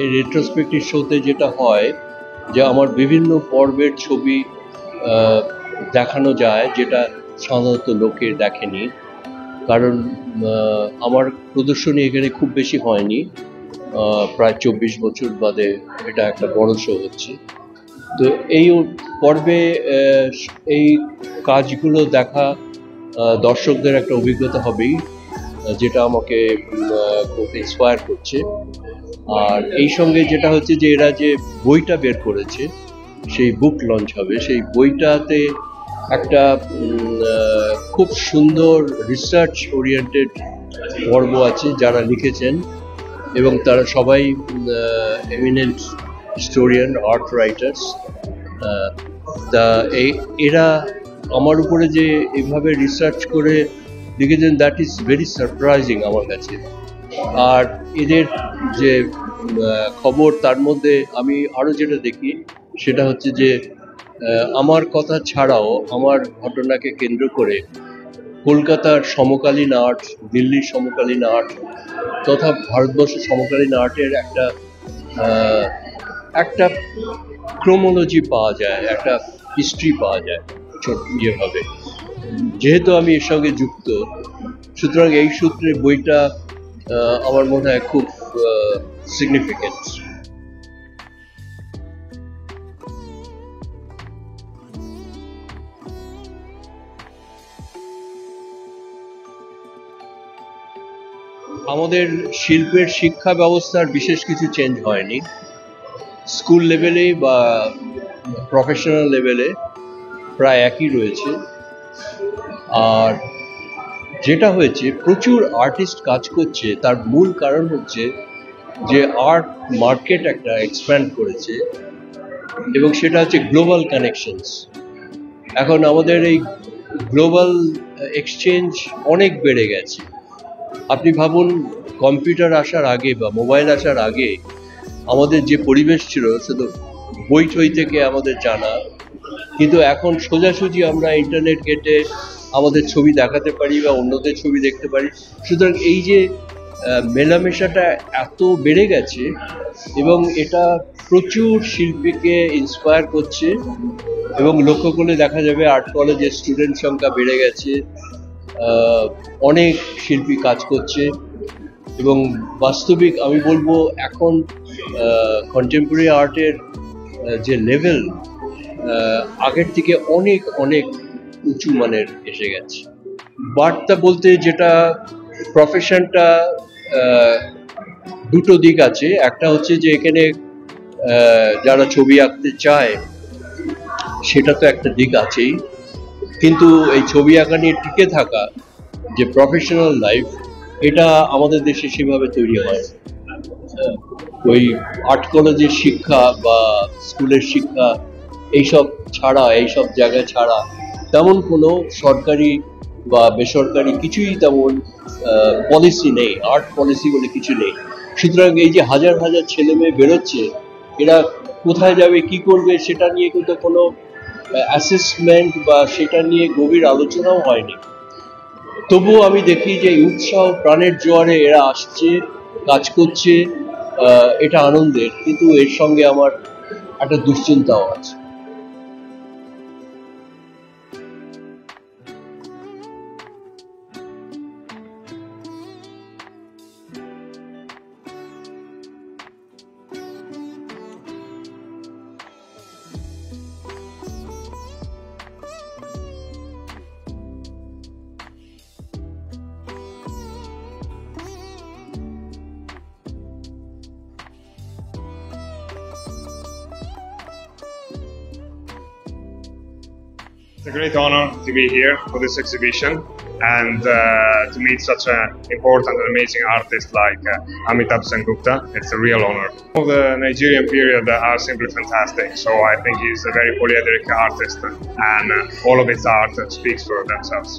এই রেট্রোস্পেক্টিভ শোতে যেটা হয় যে আমার বিভিন্ন পর্বের ছবি দেখানো যায়, যেটা সাধারণত লোকে দেখেনি। কারণ আমার প্রদর্শনী এখানে খুব বেশি হয়নি, প্রায় 24 বছর বাদে এটা একটা বড় শো হচ্ছে। তো এই পর্বে এই কাজগুলো দেখা দর্শকদের একটা অভিজ্ঞতা হবেই, যেটা আমাকে খুব ইন্সপায়ার করছে। আর এই সঙ্গে যেটা হচ্ছে যে এরা যে বইটা বের করেছে, সেই বুক লঞ্চ হবে, সেই বইটাতে একটা খুব সুন্দর রিসার্চ ওরিয়েন্টেড পর্ব আছে যারা লিখেছেন, এবং তারা সবাই এমিনেন্ট হিস্টোরিয়ান, আর্ট রাইটার্স। তা এরা আমার উপরে যে এইভাবে রিসার্চ করে লিখেছেন, দ্যাট ইজ ভেরি সারপ্রাইজিং আমার কাছে। আর এদের যে খবর, তার মধ্যে আমি আরও যেটা দেখি সেটা হচ্ছে যে আমার কথা ছাড়াও আমার ঘটনাকে কেন্দ্র করে কলকাতার সমকালীন আর্ট, দিল্লির সমকালীন আর্ট তথা ভারতবর্ষের সমকালীন আর্টের একটা ক্রোমোলজি পাওয়া যায়, একটা হিস্ট্রি পাওয়া যায় ইয়েভাবে। যেহেতু আমি এর সঙ্গে যুক্ত, সুতরাং এই সূত্রে বইটা আমার মনে হয় খুব সিগনিফিকেন্ট। আমাদের শিল্পের শিক্ষা ব্যবস্থার বিশেষ কিছু চেঞ্জ হয়নি। স্কুল লেভেলে বা প্রফেশনাল লেভেলে প্রায় একই রয়েছে। আর যেটা হয়েছে, প্রচুর আর্টিস্ট কাজ করছে, তার মূল কারণ হচ্ছে যে আর্ট মার্কেট একটা এক্সপ্যান্ড করেছে, এবং সেটা হচ্ছে গ্লোবাল কানেকশনস। এখন আমাদের এই গ্লোবাল এক্সচেঞ্জ অনেক বেড়ে গেছে। আপনি ভাবুন, কম্পিউটার আসার আগে বা মোবাইল আসার আগে আমাদের যে পরিবেশ ছিল শুধু বই টই থেকে আমাদের জানা, কিন্তু এখন সোজাসুজি আমরা ইন্টারনেট ঘেঁটে আমাদের ছবি দেখাতে পারি বা অন্যদের ছবি দেখতে পারি। সুতরাং এই যে মেলামেশাটা এত বেড়ে গেছে, এবং এটা প্রচুর শিল্পীকে ইন্সপায়ার করছে, এবং লক্ষ্য করলে দেখা যাবে আর্ট কলেজের স্টুডেন্ট সংখ্যা বেড়ে গেছে, অনেক শিল্পী কাজ করছে। এবং বাস্তবিক আমি বলবো এখন কন্টেম্পোরারি আর্টের যে লেভেল আগের থেকে অনেক অনেক উঁচু মানের এসে গেছে। বার্তা বলতে যেটা, প্রফেশনটা দুটো দিক আছে। একটা হচ্ছে যে এখানে যারা ছবি আঁকতে চায় সেটা তো একটা দিক আছেই, কিন্তু এই ছবি আঁকা নিয়ে টিকে থাকা যে প্রফেশনাল লাইফ, এটা আমাদের দেশে সেভাবে তৈরি হয়। ওই আর্ট কলেজের শিক্ষা বা স্কুলের শিক্ষা এইসব ছাড়া, এইসব জায়গায় ছাড়া তেমন কোনো সরকারি বা বেসরকারি কিছুই তেমন পলিসি নেই, আর্ট পলিসি বলে কিছু নেই। সুতরাং এই যে হাজার হাজার ছেলে মেয়ে বেরোচ্ছে, এরা কোথায় যাবে, কি করবে, সেটা নিয়ে কিন্তু কোনো অ্যাসেসমেন্ট বা সেটা নিয়ে গভীর আলোচনাও হয়নি। তবুও আমি দেখি যে উৎসাহ, প্রাণের জোয়ারে এরা আসছে, কাজ করছে, এটা আনন্দের, কিন্তু এর সঙ্গে আমার একটা দুশ্চিন্তাও আছে। It's a great honor to be here for this exhibition and to meet such an important and amazing artist like Amitabh Sengupta. It's a real honor. All the Nigerian period are simply fantastic, so I think he's a very polyedric artist, and all of his art speaks for themselves.